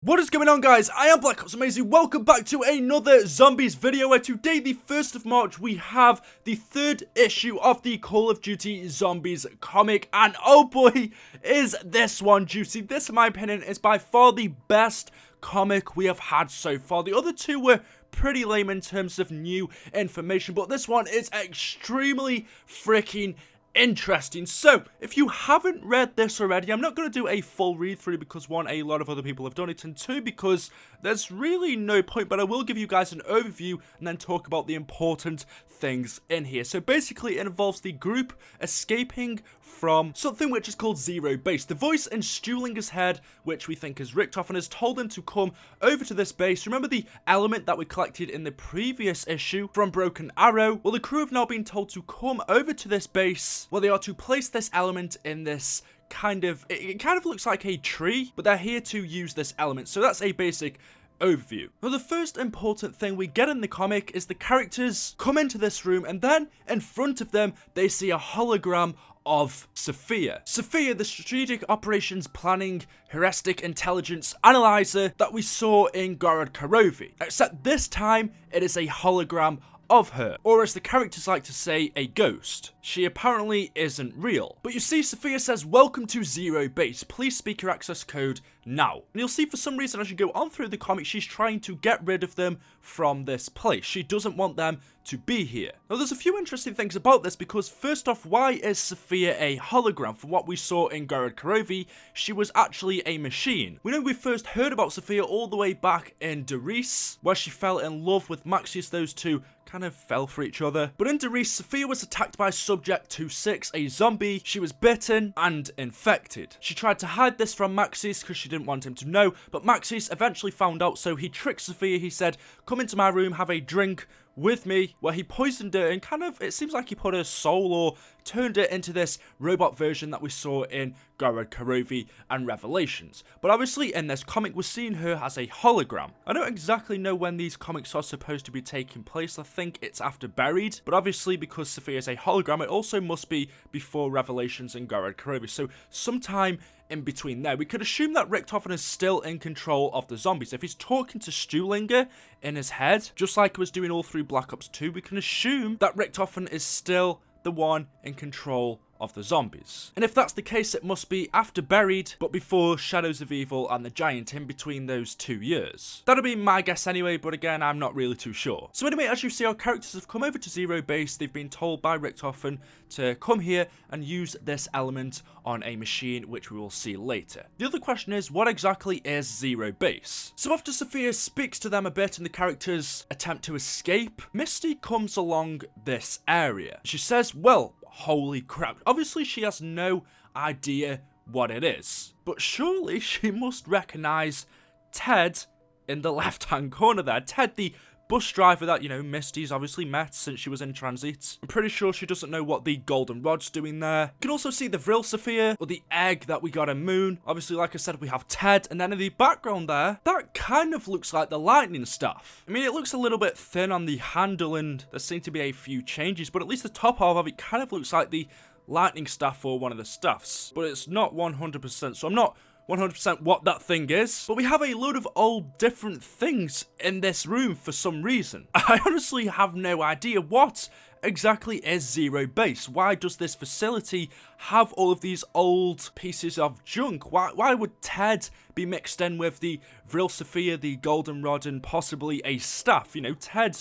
What is going on, guys? I am BlackOpsAmazing. Welcome back to another zombies video, where today, the 1st of March, we have the 3rd issue of the Call of Duty Zombies comic, and oh boy, is this one juicy. This, in my opinion, is by far the best comic we have had so far. The other two were pretty lame in terms of new information, but this one is extremely freaking interesting. So, if you haven't read this already, I'm not going to do a full read through because one, a lot of other people have done it, and two, because there's really no point, but I will give you guys an overview and then talk about the important things in here. So basically, it involves the group escaping from something which is called Zero Base. The voice in Stuhlinger's head, which we think is Richtofen, has told him to come over to this base. Remember the element that we collected in the previous issue from Broken Arrow? Well, the crew have now been told to come over to this base, where they are to place this element in this it kind of looks like a tree, but they're here to use this element. So that's a basic overview. Now, the first important thing we get in the comic is the characters come into this room, and then in front of them they see a hologram of Sophia. Sophia, the strategic operations planning heuristic intelligence analyzer that we saw in Gorod Karovi, except this time it is a hologram of her, or as the characters like to say, a ghost. She apparently isn't real. But you see, Sophia says, "Welcome to Zero Base. Please speak your access code now." And you'll see, for some reason, as you go on through the comic, she's trying to get rid of them from this place. She doesn't want them to be here. Now, there's a few interesting things about this, because first off, why is Sophia a hologram? From what we saw in Gorod Karovi, she was actually a machine. We know we first heard about Sophia all the way back in Derice, where she fell in love with Maxius. Those two kind of fell for each other. But in Derice, Sophia was attacked by Subject 26, a zombie. She was bitten and infected. She tried to hide this from Maxius because she didn't want him to know, but Maxius eventually found out, so he tricked Sophia. He said, "Come into my room, have a drink with me," where he poisoned her, and it seems like he put her soul or turned it into this robot version that we saw in Gorod Karovi and Revelations. But obviously in this comic we're seeing her as a hologram. I don't exactly know when these comics are supposed to be taking place. I think it's after Buried, but obviously because Sophia is a hologram, it also must be before Revelations and Gorod Karovi, so sometime in between there. We could assume that Richtofen is still in control of the zombies. If he's talking to Stuhlinger in his head, just like he was doing all through Black Ops 2, we can assume that Richtofen is still the one in control of the zombies. And if that's the case, it must be after Buried, but before Shadows of Evil and the Giant, in between those 2 years. That'll be my guess anyway, but again, I'm not really too sure. So anyway, as you see, our characters have come over to Zero Base. They've been told by Richtofen to come here and use this element on a machine, which we will see later. The other question is, what exactly is Zero Base? So after Sophia speaks to them a bit and the characters attempt to escape, Misty comes along this area. She says, well, holy crap. Obviously, she has no idea what it is, but surely she must recognize Ted in the left-hand corner there. Ted, the bus driver that, Misty's obviously met since she was in Transit. I'm pretty sure she doesn't know what the golden rod's doing there. You can also see the VRIL SPHERE, or the egg that we got in Moon. Obviously, like I said, we have Ted, and then in the background there, that kind of looks like the Lightning Staff. I mean, it looks a little bit thin on the handle, and there seem to be a few changes, but at least the top half of it kind of looks like the Lightning Staff or one of the staffs. But it's not 100%, so I'm not 100% what that thing is, but we have a load of old different things in this room for some reason. I honestly have no idea what exactly is Zero Base. Why does this facility have all of these old pieces of junk? Why would Ted be mixed in with the VRIL SPHERE, the golden rod, and possibly a staff? Ted,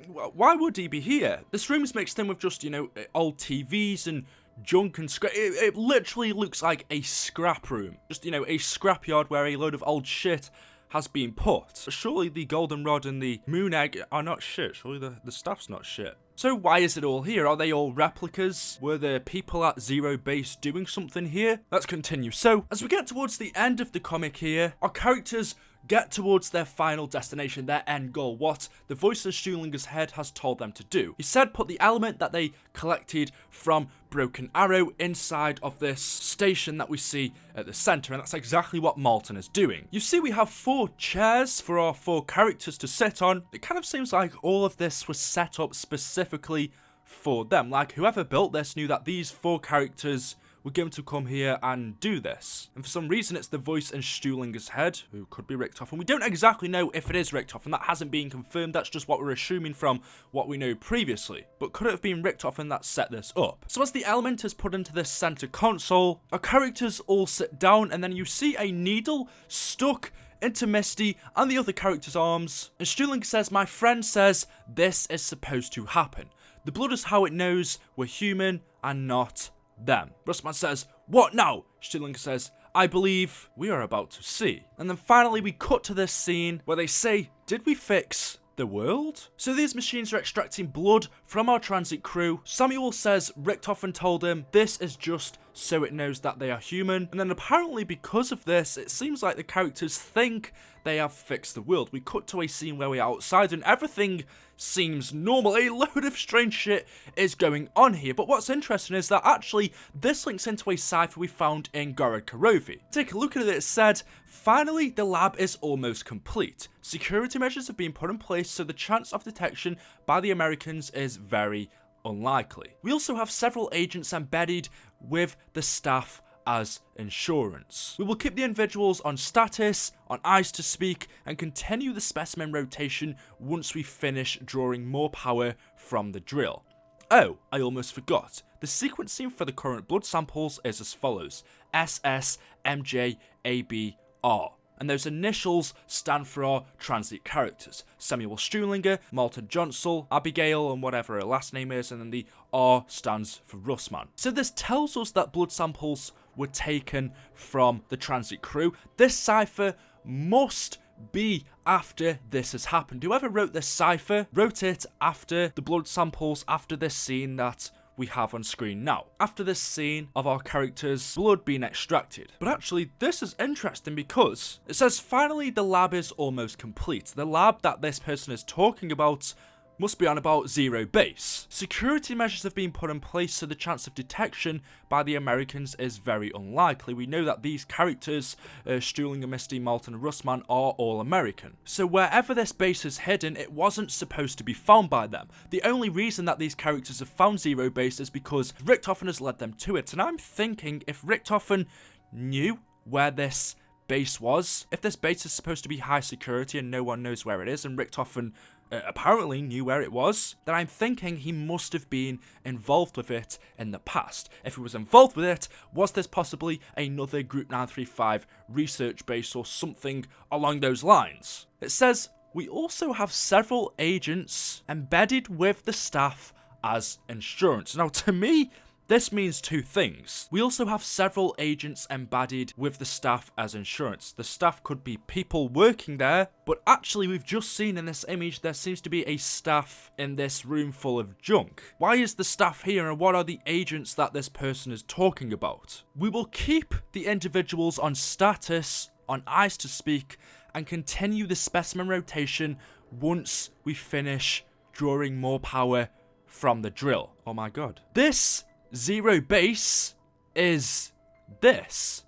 why would he be here? This room is mixed in with just, old TVs and junk and scrap. It literally looks like a scrap room. Just, a scrapyard where a load of old shit has been put. Surely the golden rod and the moon egg are not shit. Surely the staff's not shit. So why is it all here? Are they all replicas? Were the people at Zero Base doing something here? Let's continue. So, as we get towards the end of the comic here, our characters get towards their final destination, their end goal, what the voice in Stuhlinger's head has told them to do. He said put the element that they collected from Broken Arrow inside of this station that we see at the center, and that's exactly what Malton is doing. You see, we have 4 chairs for our 4 characters to sit on. It kind of seems like all of this was set up specifically for them. Like, whoever built this knew that these 4 characters we're going to come here and do this. And for some reason, it's the voice in Stuhlinger's head, who could be Richtofen. We don't exactly know if it is Richtofen. That hasn't been confirmed. That's just what we're assuming from what we know previously. But could it have been Richtofen that set this up? So as the element is put into this center console, our characters all sit down, and then you see a needle stuck into Misty and the other character's arms. And Stuhlinger says, my friend says this is supposed to happen. The blood is how it knows we're human and not them. Russman says, what now? Stuhlinger says, I believe we are about to see. And then finally we cut to this scene where they say, did we fix the world? So these machines are extracting blood from our transit crew. Samuel says Richtofen told him this is just so it knows that they are human. And then apparently because of this, it seems like the characters think they have fixed the world. We cut to a scene where we are outside and everything seems normal. A load of strange shit is going on here. But what's interesting is that actually this links into a cipher we found in Gorod Karovi. Take a look at it. It said, finally the lab is almost complete. Security measures have been put in place so the chance of detection by the Americans is very unlikely. We also have several agents embedded with the staff as insurance. We will keep the individuals on status, on ice to speak, and continue the specimen rotation once we finish drawing more power from the drill. Oh, I almost forgot. The sequencing for the current blood samples is as follows: SS, MJ, AB, R. And those initials stand for our transit characters. Samuel Stuhlinger, Malta Jonsel, Abigail, and whatever her last name is, and then the R stands for Russman. So this tells us that blood samples were taken from the transit crew. This cipher must be after this has happened. Whoever wrote this cipher wrote it after the blood samples, after this scene that we have on screen now. After this scene of our characters' blood being extracted. But actually, this is interesting because it says, finally, the lab is almost complete. The lab that this person is talking about must be on about 0 base. Security measures have been put in place so the chance of detection by the Americans is very unlikely. We know that these characters, Stuhlinger, Misty, Malton, and Russman, are all American. So wherever this base is hidden, it wasn't supposed to be found by them. The only reason that these characters have found 0 base is because Richtofen has led them to it. And I'm thinking if Richtofen knew where this base was, if this base is supposed to be high security and no one knows where it is, and Richtofen apparently knew where it was, then I'm thinking he must have been involved with it in the past. If he was involved with it, was this possibly another Group 935 research base or something along those lines? It says, we also have several agents embedded with the staff as insurance. Now, to me, this means two things. We also have several agents embedded with the staff as insurance. The staff could be people working there, but actually we've just seen in this image there seems to be a staff in this room full of junk. Why is the staff here and what are the agents that this person is talking about? We will keep the individuals on status, on ice to speak, and continue the specimen rotation once we finish drawing more power from the drill. Oh my god. This 0 base is this.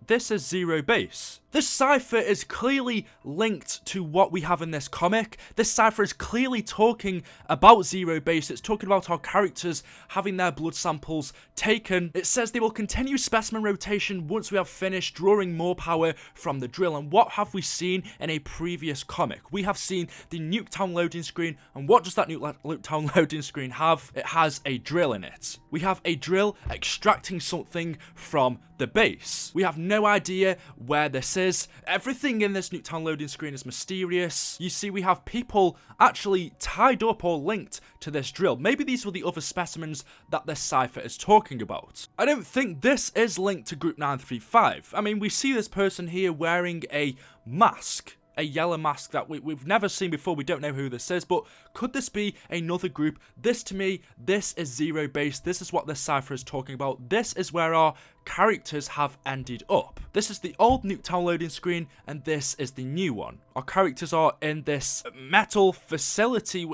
This is 0 base. This cipher is clearly linked to what we have in this comic. This cipher is clearly talking about 0 base. It's talking about our characters having their blood samples taken. It says they will continue specimen rotation once we have finished drawing more power from the drill. And what have we seen in a previous comic? We have seen the NUKETOWN loading screen. And what does that NUKETOWN loading screen have? It has a drill in it. We have a drill extracting something from the base. We have no idea where this is. Everything in this NUKETOWN loading screen is mysterious. You see, we have people actually tied up or linked to this drill. Maybe these were the other specimens that this cipher is talking about. I don't think this is linked to Group 935. I mean, we see this person here wearing a mask. A yellow mask that we've never seen before. We don't know who this is, but could this be another group? This, to me, this is 0 base. This is what this cipher is talking about. This is where our characters have ended up. This is the old NUKETOWN loading screen, and this is the new one. Our characters are in this metal facility.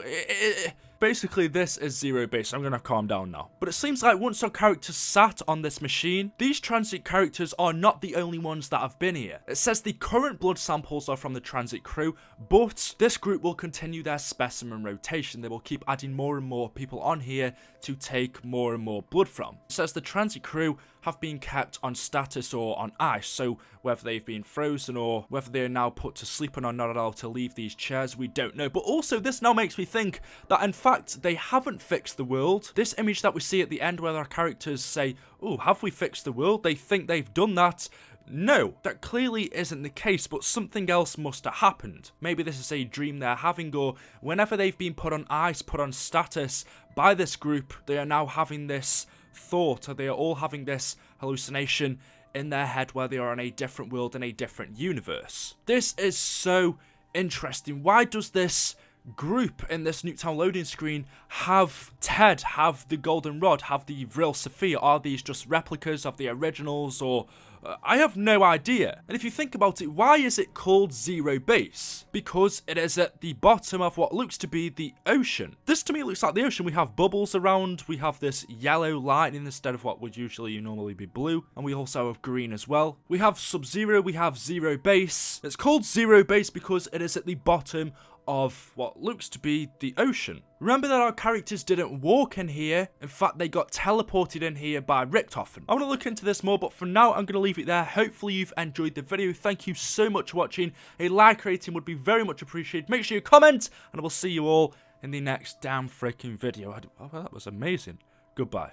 Basically, this is 0 base. I'm gonna calm down now. But it seems like once our characters sat on this machine, these transit characters are not the only ones that have been here. It says the current blood samples are from the transit crew, but this group will continue their specimen rotation. They will keep adding more and more people on here to take more and more blood from. It says the transit crew have been kept on status or on ice. So whether they've been frozen or whether they are now put to sleep and are not allowed to leave these chairs, we don't know. But also this now makes me think that in fact they haven't fixed the world. This image that we see at the end where our characters say, oh, have we fixed the world? They think they've done that. No, that clearly isn't the case, but something else must have happened. Maybe this is a dream they're having, or whenever they've been put on ice, put on status by this group, they are now having this thought, or they are all having this hallucination in their head where they are in a different world, in a different universe. This is so interesting. Why does this group in this NUKETOWN loading screen have T.E.D., have the golden rod, have the VRIL SPHERE? Are these just replicas of the originals, or I have no idea. And if you think about it, why is it called Zero Base? Because it is at the bottom of what looks to be the ocean. This to me looks like the ocean. We have bubbles around, we have this yellow lightning instead of what would usually normally be blue, and we also have green as well. We have Sub-Zero, we have Zero Base. It's called Zero Base because it is at the bottom of what looks to be the ocean. Remember that our characters didn't walk in here. In fact, they got teleported in here by Richtofen. I want to look into this more, but for now, I'm going to leave it there. Hopefully, you've enjoyed the video. Thank you so much for watching. A like rating would be very much appreciated. Make sure you comment, and I will see you all in the next damn freaking video. Oh, that was amazing. Goodbye.